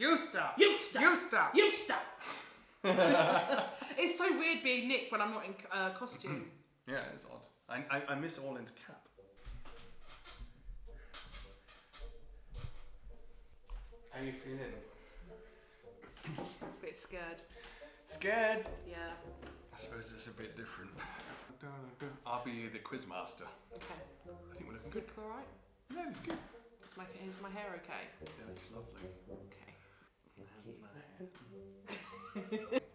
You stop. You stop. You stop. You stop. It's so weird being Nick when I'm not in costume. Yeah, it's odd. I miss Orlin's cap. How you feeling? A bit scared. Scared? Yeah. I suppose it's a bit different. I'll be the quiz master. Okay. I think we're looking Is good. it alright? Yeah, it's good. Is my hair okay? Yeah, it's lovely. Okay.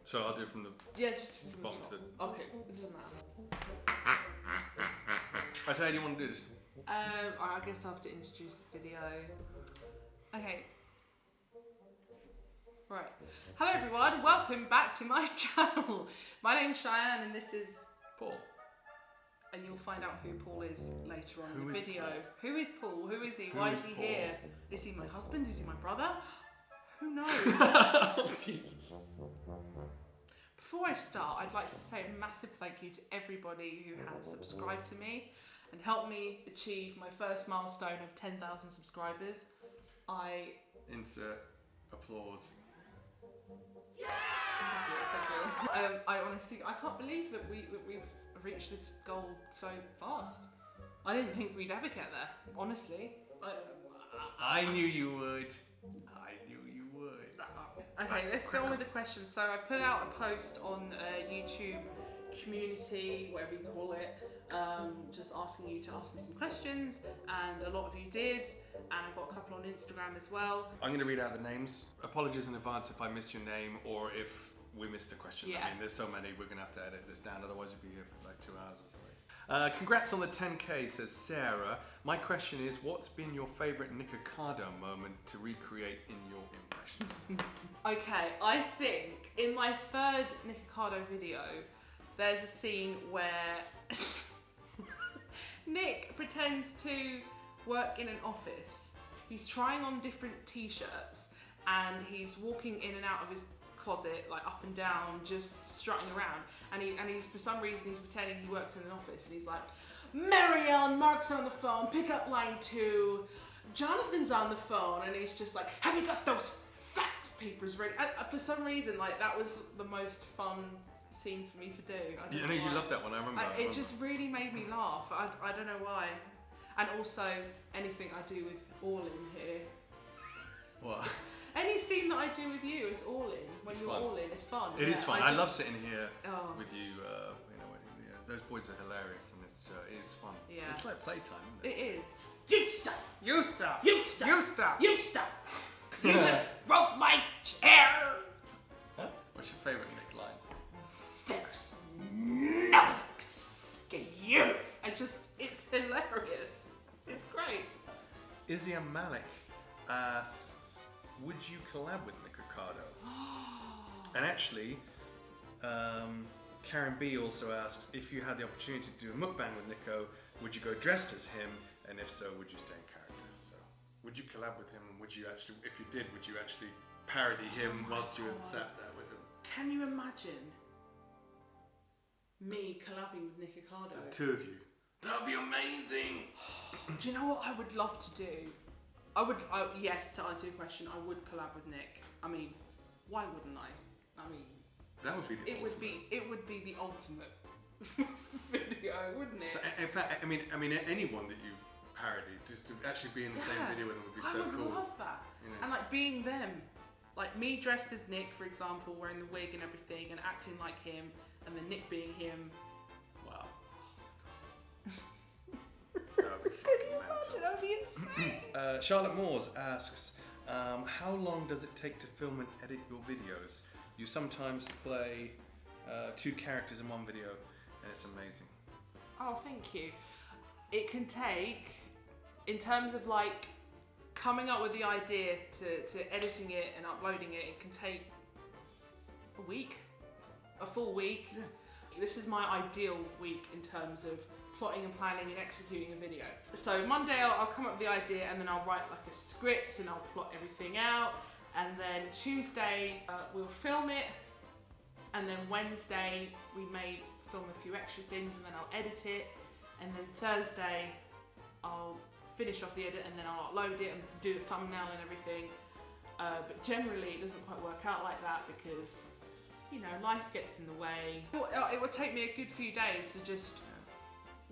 So I'll do it from the Yeah, just from the bottom top. to the... Okay, this doesn't matter. I say, how do you want to do this? I guess I have to introduce the video. Okay. Right. Hello everyone, welcome back to my channel. My name's Cheyenne and this is Paul. And you'll find out who Paul is later on in Who the is video. Paul? Who is Paul? Who is he? Who Why is is he Paul? here? Is he my husband? Is he my brother? Who knows? Oh, Jesus. Before I start, I'd like to say a massive thank you to everybody who has subscribed to me and helped me achieve my first milestone of 10,000 subscribers. Insert applause. Thank you. I honestly, I can't believe that we've reached this goal so fast. I didn't think we'd ever get there, honestly. I knew you would. I knew you would. Okay, let's go on with the questions. So I put out a post on YouTube community, whatever you call it, just asking you to ask me some questions, and a lot of you did, and I've got a couple on Instagram as well. I'm going to read out the names. Apologies in advance if I missed your name or if we missed the question. Yeah. I mean, there's so many, we're going to have to edit this down, otherwise you'll be here for like 2 hours or something. Congrats on the 10K, says Sarah. My question is, what's been your favourite Nicardo moment to recreate in your impressions? Okay, I think in my third Nicardo video, there's a scene where Nick pretends to work in an office. He's trying on different t-shirts and he's walking in and out of his closet, like up and down, just strutting around. And he's for some reason he's pretending he works in an office, and he's like, Marianne, Mark's on the phone, pick up line 2, Jonathan's on the phone, and he's just like, have you got those fax papers ready? And for some reason, like, that was the most fun scene for me to do. I don't know You why. loved that one, I remember. It just really made me laugh. I don't know why. And also, anything I do with all in here. What? Any scene that I do with you is all in. When It's you're fun. all in, it's fun. It is fun. I love sitting here Oh. with you. Those boys are hilarious, and it is fun. Yeah. It's like playtime, isn't it? It is. You stop! You stop. You stop! You stop. You stop! You just broke my chair! What's your favourite Nick line? There's no excuse! It's hilarious. It's great. Izzy Malik asks, would you collab with Nicardo? And actually, Karen B also asks, if you had the opportunity to do a mukbang with Nico, would you go dressed as him? And if so, would you stay in character? So, would you collab with him? And would you actually, if you did, would you actually parody him whilst you had sat there with him? Can you imagine me collabing with Nicardo? The two of you. That would be amazing! Do you know what I would love to do? Yes, to answer your question, I would collab with Nick. I mean, why wouldn't I? I mean, That would be the it would be the ultimate video, wouldn't it? In fact, I mean, anyone that you parody, just to actually be in the same video with them would be so cool. I would love that. You know? And like being them. Like me dressed as Nick, for example, wearing the wig and everything and acting like him, and then Nick being him. Wow. That would be fucking mental. That would be insane. Charlotte Moores asks, how long does it take to film and edit your videos? You sometimes play 2 characters in one video, and it's amazing. Oh, thank you. It can take, in terms of like coming up with the idea to editing it and uploading it, it can take a week, a full week. Yeah. This is my ideal week in terms of plotting and planning and executing a video. So Monday I'll come up with the idea, and then I'll write like a script and I'll plot everything out. And then Tuesday we'll film it, and then Wednesday we may film a few extra things, and then I'll edit it, and then Thursday I'll finish off the edit, and then I'll upload it and do the thumbnail and everything. But generally it doesn't quite work out like that because, you know, life gets in the way. It would take me a good few days to just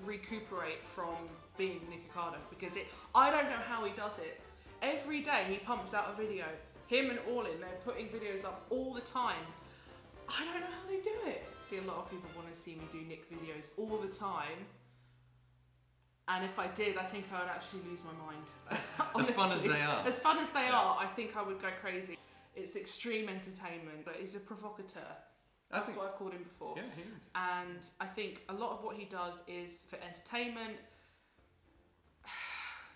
recuperate from being Nicardo because I don't know how he does it. Every day he pumps out a video. Him and Orlin, they're putting videos up all the time. I don't know how they do it. See, a lot of people want to see me do Nick videos all the time. And if I did, I think I would actually lose my mind. As fun as they are. As fun as they are, I think I would go crazy. It's extreme entertainment, but he's a provocateur. That's what I've called him before. Yeah, he is. And I think a lot of what he does is for entertainment.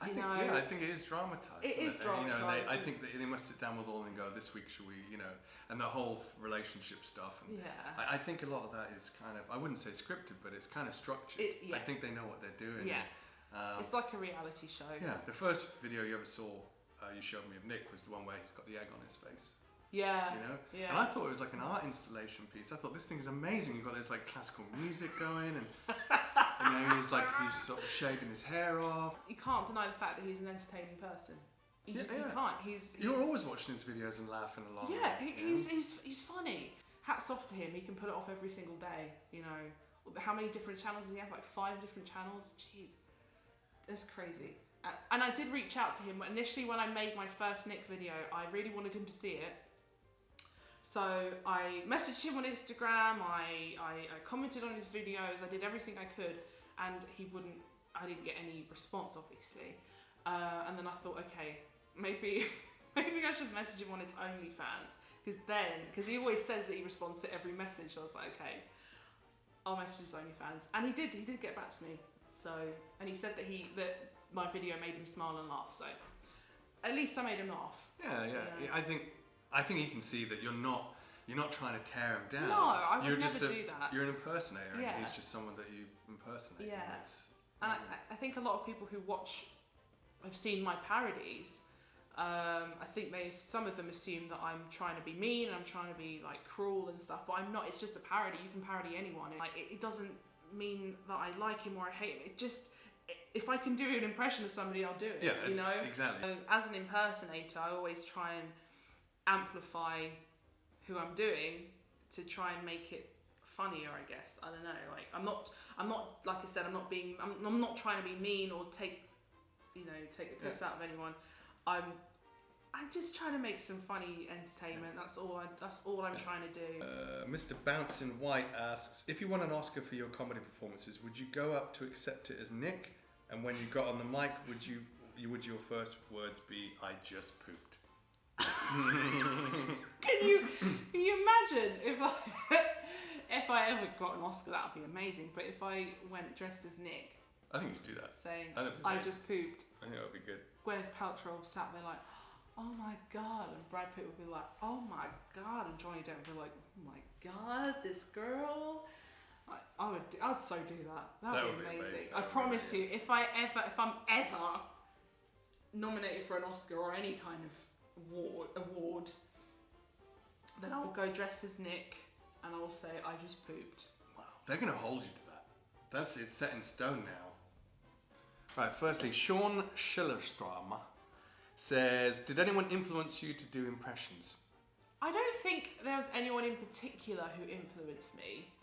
I think it is dramatised. It is dramatised. You know, I think that they must sit down with all and go, this week should we, you know, and the whole relationship stuff. And yeah. I think a lot of that is kind of, I wouldn't say scripted, but it's kind of structured. Yeah. I think they know what they're doing. Yeah. It's like a reality show. Yeah. The first video you ever saw, you showed me of Nick, was the one where he's got the egg on his face. Yeah. You know? Yeah. And I thought it was like an art installation piece. I thought this thing is amazing. You've got this like classical music going and then he's sort of shaving his hair off. You can't deny the fact that he's an entertaining person. You can't. You're always watching his videos and laughing along. Yeah, he's funny. Hats off to him. He can pull it off every single day. You know, how many different channels does he have? Like 5 different channels. Jeez, that's crazy. And I did reach out to him initially when I made my first Nick video. I really wanted him to see it. So I messaged him on Instagram, I commented on his videos, I did everything I could, and I didn't get any response, obviously. And then I thought, okay, maybe I should message him on his OnlyFans, because he always says that he responds to every message. So I was like, okay, I'll message his OnlyFans. And he did get back to me. So, and he said that my video made him smile and laugh, so at least I made him laugh. Yeah. I think he can see that you're not trying to tear him down. No, I would never do that. You're an impersonator, Yeah. and he's just someone that you impersonate. Yeah. And I think a lot of people who have seen my parodies. I think some of them assume that I'm trying to be mean and I'm trying to be like cruel and stuff, but I'm not. It's just a parody. You can parody anyone. Like it doesn't mean that I like him or I hate him. It just, if I can do an impression of somebody, I'll do it. Yeah, you know? Exactly. As an impersonator, I always try and amplify who I'm doing to try and make it funnier, I guess. I don't know. Like I'm not like I said, I'm not trying to be mean or take the piss out of anyone. I'm just trying to make some funny entertainment. That's all I'm trying to do. Mr. Bouncing White asks, if you won an Oscar for your comedy performances, would you go up to accept it as Nick? And when you got on the mic, would your first words be, "I just pooped"? Can you imagine if I ever got an Oscar? That would be amazing. But if I went dressed as Nick, I think you should do that. Saying I just pooped. I think that would be good. Gwyneth Paltrow sat there like, oh my god, and Brad Pitt would be like, oh my god, and Johnny Depp would be like, oh my god, this girl. I'd so do that. That would be amazing. I promise you, if I'm ever nominated for an Oscar or any kind of award, then I'll go dressed as Nick and I'll say I just pooped. Wow, they're gonna hold you to that. It's set in stone now. Right, firstly, Sean Schillerstrom says, did anyone influence you to do impressions? I don't think there was anyone in particular who influenced me.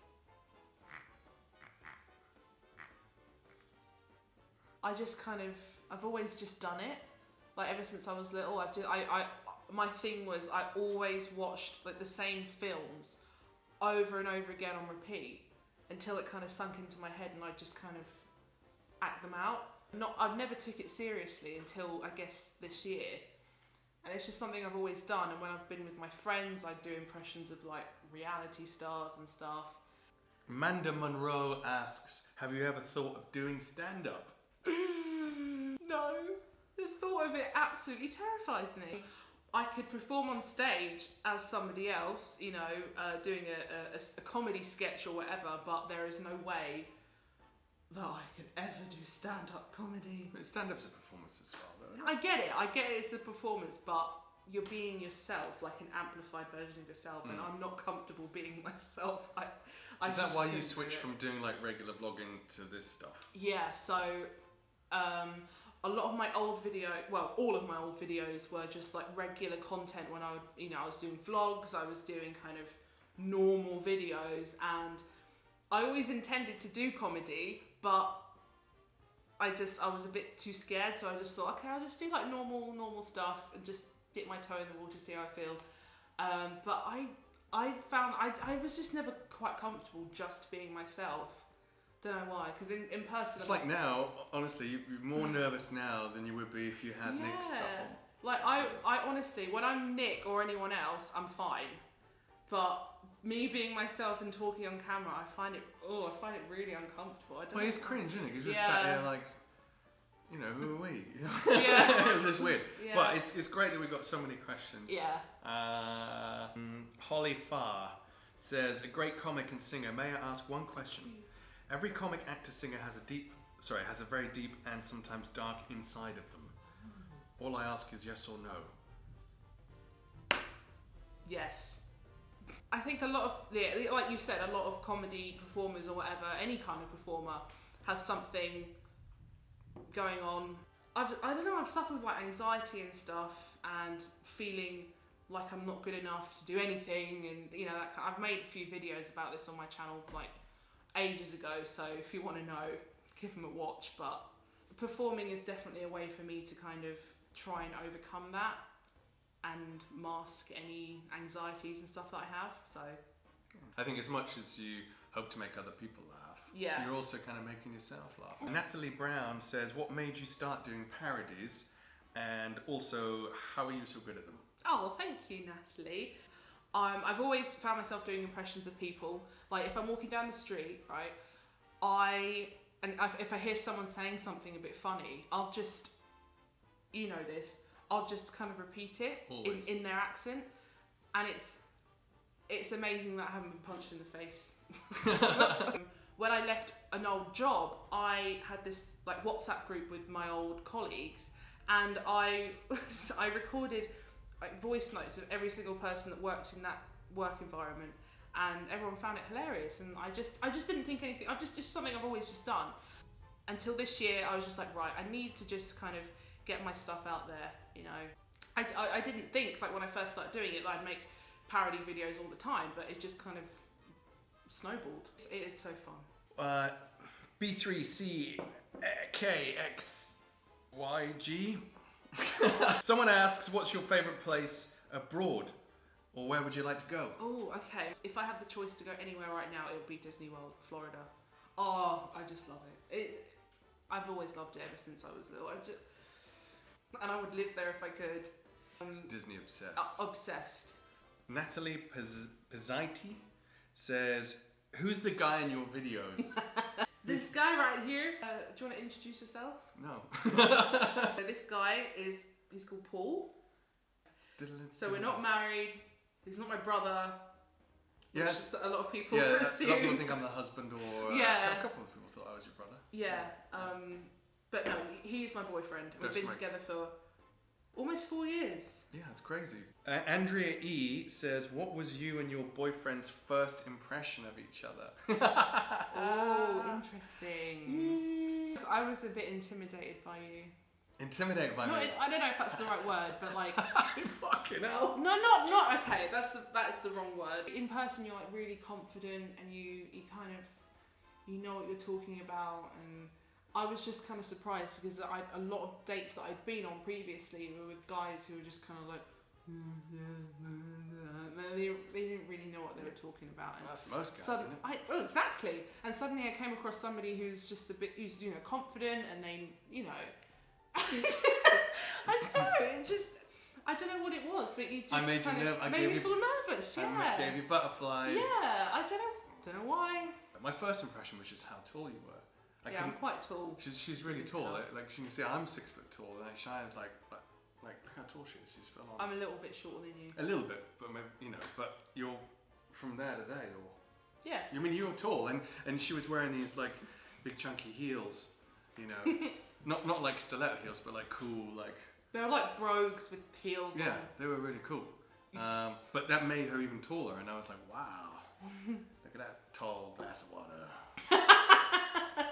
I've always just done it. Like ever since I was little, my thing was I always watched like the same films over and over again on repeat until it kind of sunk into my head and I just kind of act them out. I've never took it seriously until I guess this year, and it's just something I've always done. And when I've been with my friends, I do impressions of like reality stars and stuff. Amanda Monroe asks, have you ever thought of doing stand-up? No, the thought of it absolutely terrifies me. I could perform on stage as somebody else, you know, doing a comedy sketch or whatever, but there is no way that I could ever do stand-up comedy. Stand-up's a performance as well, though. I get it, it's a performance, but you're being yourself, like an amplified version of yourself, and I'm not comfortable being myself. Is that why you switched from doing like regular vlogging to this stuff? Yeah, so a lot of my old all of my old videos were just like regular content when I was doing vlogs, I was doing kind of normal videos, and I always intended to do comedy, but I was a bit too scared, so I just thought, okay, I'll just do like normal stuff and just dip my toe in the water, see how I feel. But I found I was just never quite comfortable just being myself. Don't know why, because in person... It's like now, honestly, you're more nervous now than you would be if you had Nick's stuff on. Like, I honestly, when I'm Nick or anyone else, I'm fine. But me being myself and talking on camera, I find it really uncomfortable. Well, it's cringe, isn't it? Because you're sat there like, you know, who are we? Yeah. It's just weird. Yeah. But it's great that we've got so many questions. Yeah. Holly Farr says, a great comic and singer. May I ask one question? Every comic, actor, singer has a very deep and sometimes dark inside of them. All I ask is yes or no. Yes. I think a lot of, like you said, a lot of comedy performers or whatever, any kind of performer has something going on. I don't know, I've suffered with like anxiety and stuff and feeling like I'm not good enough to do anything, and you know, I've made a few videos about this on my channel like ages ago, so if you want to know, give them a watch. But performing is definitely a way for me to kind of try and overcome that and mask any anxieties and stuff that I have. So I think as much as you hope to make other people laugh, you're also kind of making yourself laugh. Natalie Brown says, what made you start doing parodies, and also how are you so good at them? Oh, well, thank you, Natalie. I've always found myself doing impressions of people. Like if I'm walking down the street, right, if I hear someone saying something a bit funny, I'll just, you know this, I'll just kind of repeat it in their accent, and it's amazing that I haven't been punched in the face. When I left an old job, I had this like WhatsApp group with my old colleagues, and I recorded like voice notes of every single person that worked in that work environment, and everyone found it hilarious. And I just didn't think anything. I've just something I've always just done. Until this year, I was just like, right, I need to just kind of get my stuff out there. You know, I didn't think like when I first started doing it that I'd make parody videos all the time, but it just kind of snowballed. It is so fun. B3CKXYG. Someone asks, what's your favourite place abroad? Or where would you like to go? Oh, okay. If I had the choice to go anywhere right now, it would be Disney World, Florida. Oh, I just love it. I've always loved it ever since I was little. And I would live there if I could. Disney obsessed. Obsessed. Natalie Pizzaiti says, who's the guy in your videos? This guy right here. Do you want to introduce yourself? No. This guy he's called Paul. So we're not married. He's not my brother. Yes. A lot of people assume. A lot of assume. people think I'm the husband, or Yeah. a couple of people thought I was your brother. Yeah. But no, he's my boyfriend. We've been together for almost 4 years. Yeah, it's crazy. Andrea E says, what was you and your boyfriend's first impression of each other? Oh, interesting. So I was a bit intimidated by you. Intimidated by me? I don't know if that's the right word, but like... Fucking hell. No, not okay. That's the wrong word. In person, you're like really confident, and you kind of, you know what you're talking about, and I was just kind of surprised because a lot of dates that I'd been on previously were with guys who were just kind of like, they didn't really know what they were talking about. And that's most guys, isn't it? Well, exactly. And suddenly I came across somebody who's just who's confident, and they, I don't know. I don't know what it was, but you just made me feel nervous. Yeah. I gave you butterflies. Yeah. I don't know why. My first impression was just how tall you were. I'm quite tall. She's really tall. Like you can see, I'm 6 foot tall, and Cheyenne's like look how tall she is. She's full on. I'm a little bit shorter than you. A little bit, but but you're from there to there. Yeah. I mean, you're tall, and she was wearing these like big chunky heels, not like stiletto heels, but like cool like. They were like brogues with heels. Yeah, on. they were really cool. But that made her even taller, and I was like, wow, look at that tall glass of water.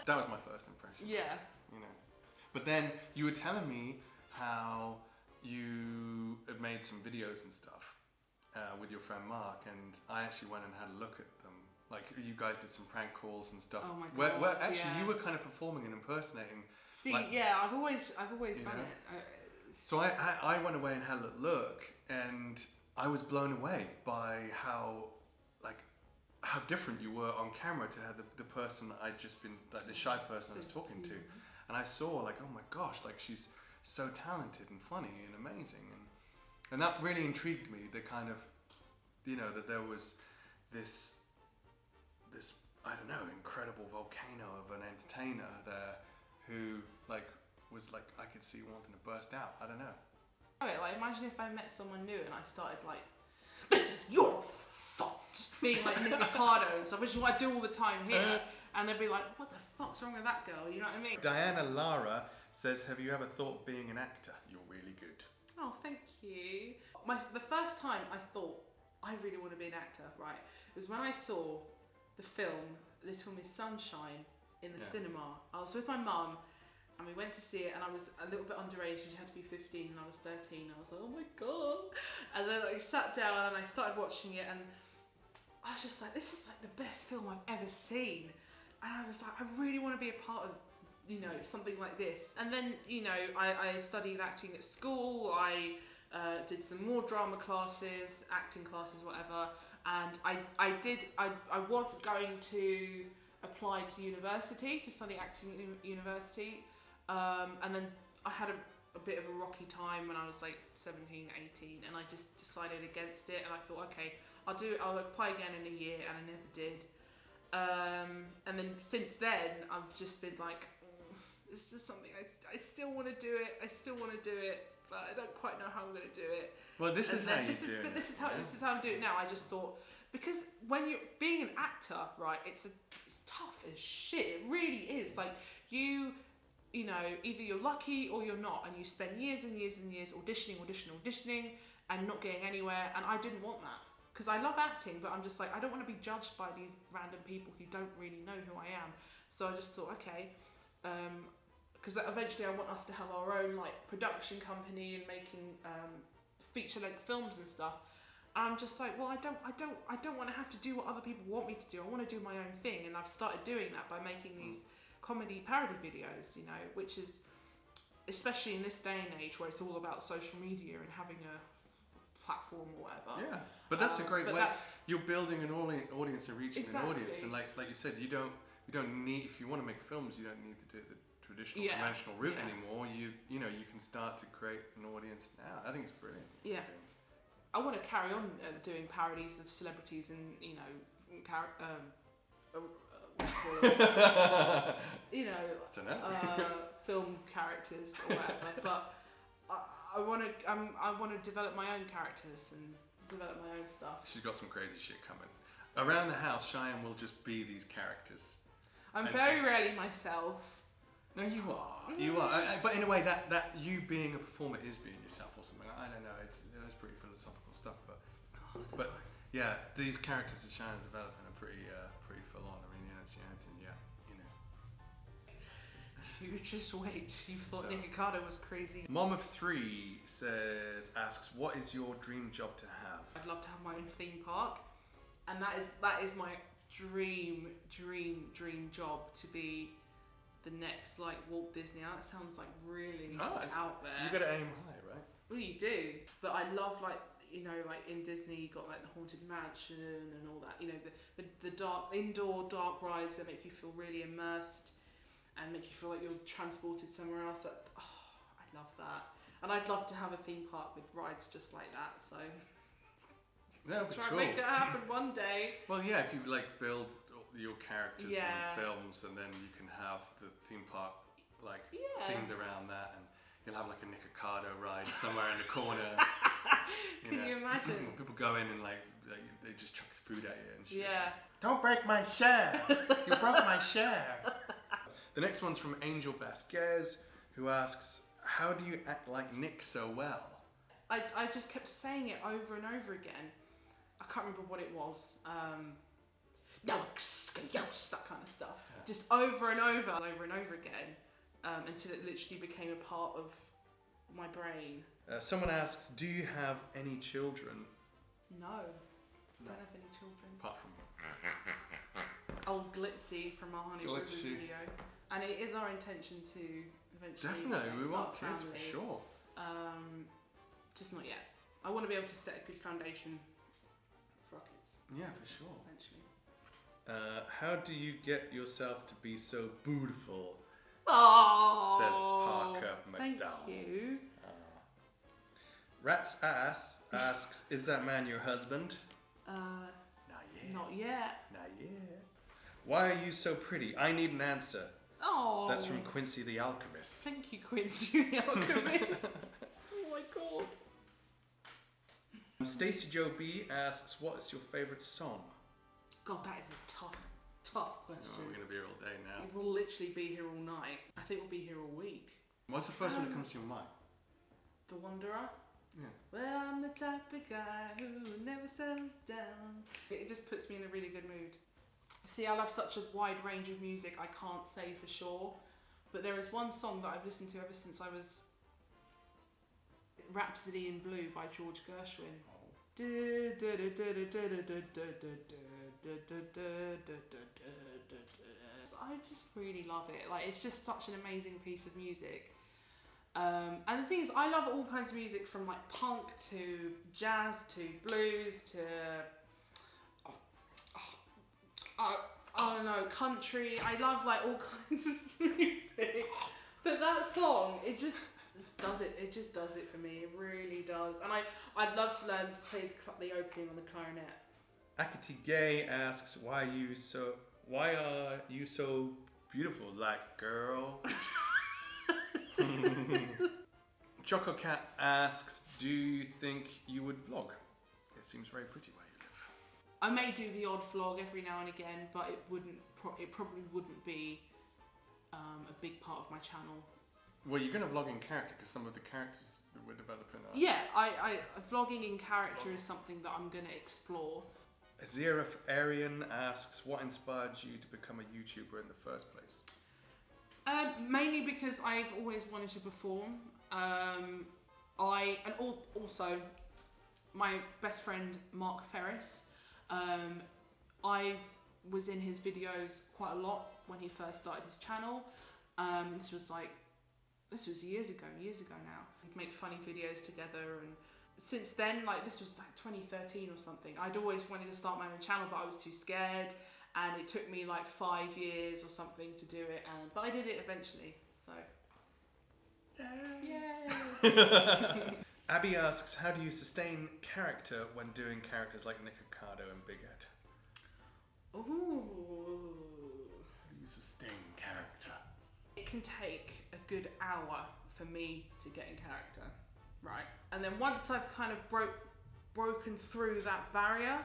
That was my first impression. Yeah. But then you were telling me how you had made some videos and stuff with your friend Mark, and I actually went and had a look at them. Like, you guys did some prank calls and stuff. Oh my God, where actually yeah. you were kind of performing and impersonating. See, like, yeah, I've always done it. So I went away and had a look, and I was blown away by how different you were on camera to how the person I'd just been, like the shy person I was talking to. And I saw like, oh my gosh, like she's so talented and funny and amazing. And that really intrigued me, the kind of, you know, that there was this, I don't know, incredible volcano of an entertainer there who was I could see wanting to burst out. I don't know. Like, imagine if I met someone new and I started like, this is your fault, being like Nicardo and stuff, which is what I do all the time here. And they'd be like, what the fuck's wrong with that girl? You know what I mean? Diana Lara says, have you ever thought of being an actor? You're really good. Oh, thank you. The first time I thought, I really want to be an actor, right, it was when I saw the film Little Miss Sunshine in the cinema. I was with my mum and we went to see it, and I was a little bit underage. She had to be 15 and I was 13. I was like, oh my God. And then I sat down and I started watching it, and I was just like, this is like the best film I've ever seen. And I was like, I really want to be a part of, you know, something like this. And then, you know, I studied acting at school. I did some more drama classes, acting classes, whatever. And I was going to apply to university, to study acting at university. And then I had a bit of a rocky time when I was like 17, 18, and I just decided against it. And I thought, okay, I'll apply again in a year, and I never did. And then since then, I've just been like, it's just something I still want to do it. I still want to do it, but I don't quite know how I'm going to do it. Well, this is how you do it. But this is how I'm doing it now. I just thought, because when you're being an actor, right, it's tough as shit. It really is. Like, you know, either you're lucky or you're not, and you spend years and years and years auditioning, and not getting anywhere. And I didn't want that, because I love acting, but I'm just like, I don't want to be judged by these random people who don't really know who I am. So I just thought, okay, because eventually I want us to have our own like production company and making feature-length films and stuff. And I'm just like, well, I don't want to have to do what other people want me to do. I want to do my own thing, and I've started doing that by making these comedy parody videos, you know, which is, especially in this day and age where it's all about social media and having a platform or whatever. Yeah, but that's a great way. You're building an audience and reaching an audience, and like you said, you don't need, if you want to make films, you don't need to do the traditional conventional route anymore. You know, you can start to create an audience now. I think it's brilliant. Yeah. I want to carry on doing parodies of celebrities and, you know, film characters or whatever. But I want to develop my own characters and develop my own stuff. She's got some crazy shit coming. Around the house, Cheyenne will just be these characters. I'm very rarely myself. No, you are. You are. But in a way, that you being a performer is being yourself or something. I don't know. That's pretty philosophical stuff. But yeah, these characters that Cheyenne's developing are pretty full on. I mean, you don't see anything yet, you know. You just wait. You thought Nicardo was crazy. Mom of 3 asks, what is your dream job to have? I'd love to have my own theme park, and that is my dream job, to be the next like Walt Disney. That sounds like really out there. You gotta aim high, right? Well, you do, but I love, like, you know, like in Disney you got like the Haunted Mansion and all that, you know, the dark indoor rides that make you feel really immersed and make you feel like you're transported somewhere else. I love that, and I'd love to have a theme park with rides just like that. So that'd be try cool. and make that happen one day. Well, yeah, if you like build your characters in films, and then you can have the theme park like themed around that, and you'll have like a Nicardo ride somewhere in the corner. Can you imagine? People go in and like they just chuck food at you and shit. Yeah. Don't break my share. You broke my share. The next one's from Angel Vasquez, who asks, how do you act like Nick so well? I just kept saying it over and over again. I can't remember what it was. No, that kind of stuff. Yeah. Just over and over again. until it literally became a part of my brain. Someone asks, do you have any children? No. Don't have any children. Apart from Old Glitzy from our Honey Brothers video. And it is our intention to eventually definitely, we start want kids family. for sure. Just not yet. I want to be able to set a good foundation for our kids. Yeah, for sure. Eventually. How do you get yourself to be so beautiful? Oh, Says Parker McDowell. Thank you. Rat's Ass asks, is that man your husband? Not yet. Not yet. Not yet. Why are you so pretty? I need an answer. Oh. That's from Quincy the Alchemist. Thank you, Quincy the Alchemist. Oh my god. Stacey Joe B asks, what is your favourite song? God, that is a tough question. Oh, we're going to be here all day now. We'll literally be here all night. I think we'll be here all week. What's the first one that comes to your mind? The Wanderer? Yeah. Well, I'm the type of guy who never settles down. It just puts me in a really good mood. See, I love such a wide range of music, I can't say for sure. But there is one song that I've listened to ever since I was... Rhapsody in Blue by George Gershwin. I just really love it. Like, it's just such an amazing piece of music. And the thing is, I love all kinds of music, from like punk to jazz to blues to I don't know, country. I love like all kinds of music. But that song, it just does it. It just does it for me. It really does. And I'd love to learn to play the opening on the clarinet. Akati Gay asks, why are you so beautiful, like girl? Choco Cat asks, do you think you would vlog? It seems very pretty where you live. I may do the odd vlog every now and again, but it probably wouldn't be a big part of my channel. Well, you're going to vlog in character because some of the characters that we're developing are... Yeah, vlogging in character is something that I'm going to explore. Aziraf Arian asks, what inspired you to become a YouTuber in the first place? Mainly because I've always wanted to perform. Also my best friend Mark Ferris. I was in his videos quite a lot when he first started his channel. This was years ago now. We'd make funny videos together, and since then, like, this was like 2013 or something, I'd always wanted to start my own channel, but I was too scared, and it took me like 5 years or something to do it, but I did it eventually, so. Yay! Abby asks, how do you sustain character when doing characters like Nicardo and Big Ed? Ooh. How do you sustain character? It can take a good hour for me to get in character, right? And then once I've kind of broken through that barrier,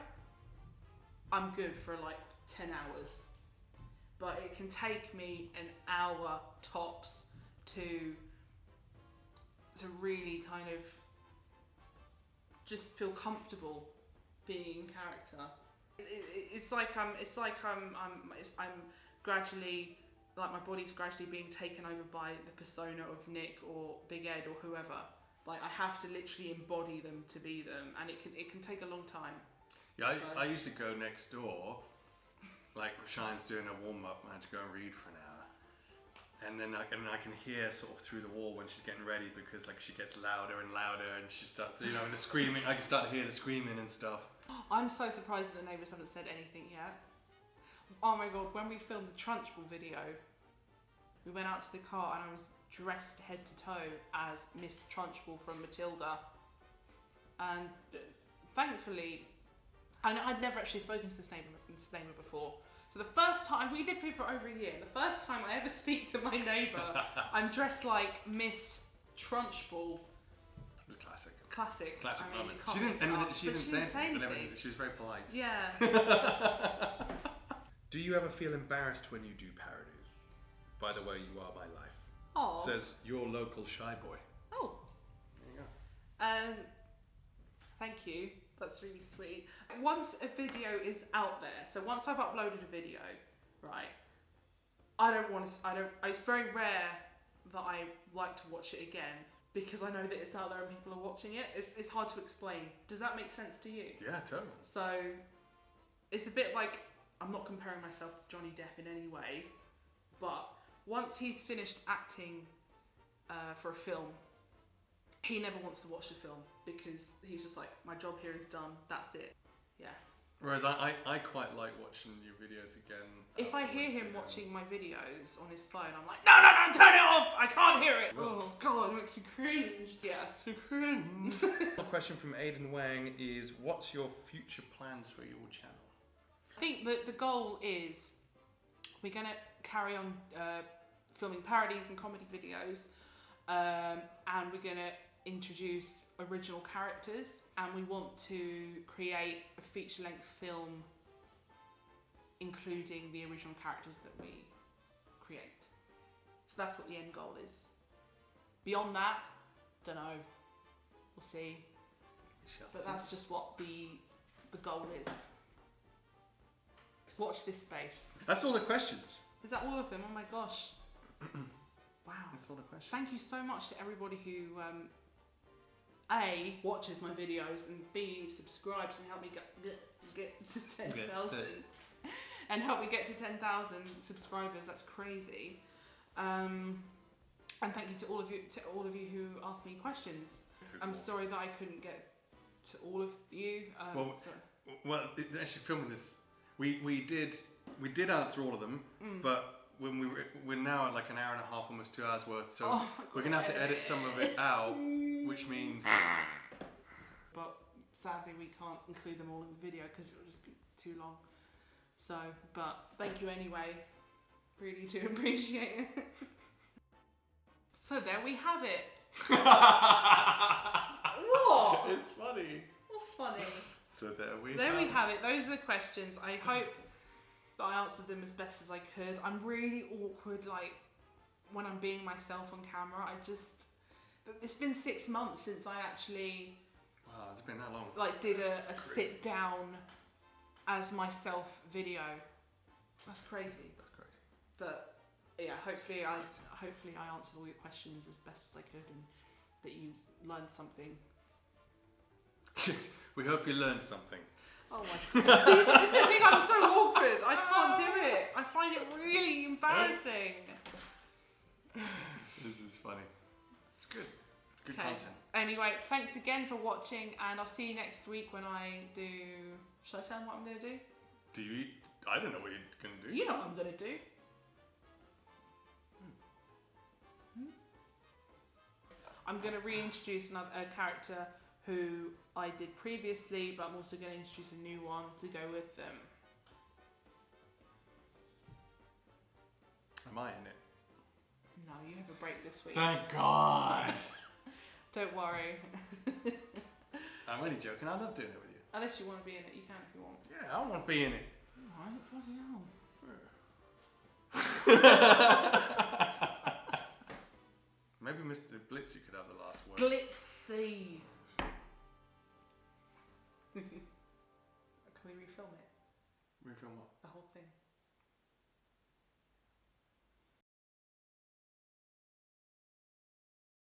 I'm good for like 10 hours. But it can take me an hour tops to really kind of just feel comfortable being in character. It's like I'm gradually, like, my body's gradually being taken over by the persona of Nick or Big Ed or whoever. Like, I have to literally embody them to be them, and it can take a long time. Yeah, I usually go next door, like Cheyenne's doing a warm up, and I have to go and read for an hour, and then I can hear sort of through the wall when she's getting ready, because like she gets louder and louder, and she starts, and the screaming. I can start to hear the screaming and stuff. I'm so surprised that the neighbours haven't said anything yet. Oh my god, when we filmed the Trunchbull video, we went out to the car and I was dressed head to toe as Miss Trunchbull from Matilda. And thankfully, I'd never actually spoken to this neighbour before. So the first time, we did it for over a year, the first time I ever speak to my neighbour, I'm dressed like Miss Trunchbull. Classic. Classic moment. She didn't say anything. She was very polite. Yeah. Do you ever feel embarrassed when you do parodies? By the way, you are my life. Oh. Says your local shy boy. Oh. There you go. Thank you. That's really sweet. Once a video is out there, so once I've uploaded a video, right, it's very rare that I like to watch it again because I know that it's out there and people are watching it. It's hard to explain. Does that make sense to you? Yeah, totally. So it's a bit like, I'm not comparing myself to Johnny Depp in any way, but once he's finished acting for a film, he never wants to watch the film because he's just like, my job here is done, that's it. Yeah. Whereas I quite like watching your videos again. If I hear him watching my videos on his phone, I'm like, no, turn it off! I can't hear it! Oh god, it makes me cringe. Yeah. Cringe. A question from Aidan Wang is, what's your future plans for your channel? I think that the goal is we're going to carry on filming parodies and comedy videos, and we're going to introduce original characters, and we want to create a feature-length film including the original characters that we create. So that's what the end goal is. Beyond that, don't know. We'll see. But that's just what the goal is. Watch this space. That's all the questions. Is that all of them? Oh my gosh. Wow. That's all the questions. Thank you so much to everybody who A, watches my videos, and B, subscribes and help me get to 10,000. And help me get to 10,000 subscribers. That's crazy. And thank you to all of you who asked me questions. I'm sorry that I couldn't get to all of you. Well, actually filming this, we did answer all of them, but when we're now at like an hour and a half, almost 2 hours worth, so we're gonna have to edit some of it out, which means. But sadly, we can't include them all in the video because it will just be too long. So, but thank you anyway. Really do appreciate it. So there we have it. What? It's funny. What's funny? So there we have it. Those are the questions. I hope that I answered them as best as I could. I'm really awkward, like, when I'm being myself on camera. It's been 6 months since I actually... Wow, it's been that long. Like, did a sit down as myself video. That's crazy. That's crazy. But yeah, hopefully I answered all your questions as best as I could, and that you learned something. We hope you learned something. Oh my god. See, this is the thing, I'm so awkward. I can't do it. I find it really embarrassing. This is funny. It's good. Good Okay. content. Anyway, thanks again for watching, and I'll see you next week when I do... Should I tell them what I'm going to do? Do you eat? I don't know what you're going to do. You know what I'm going to do. I'm going to reintroduce a character who I did previously, but I'm also going to introduce a new one to go with them. Am I in it? No, you have a break this week. Thank God. Don't worry. I'm only joking. I love doing it with you. Unless you want to be in it, you can if you want. Yeah, I want to be in it. Alright, bloody hell. Maybe Mr. Blitzy could have the last word. Glitzy. Can we refilm it? Refilm what? The whole thing.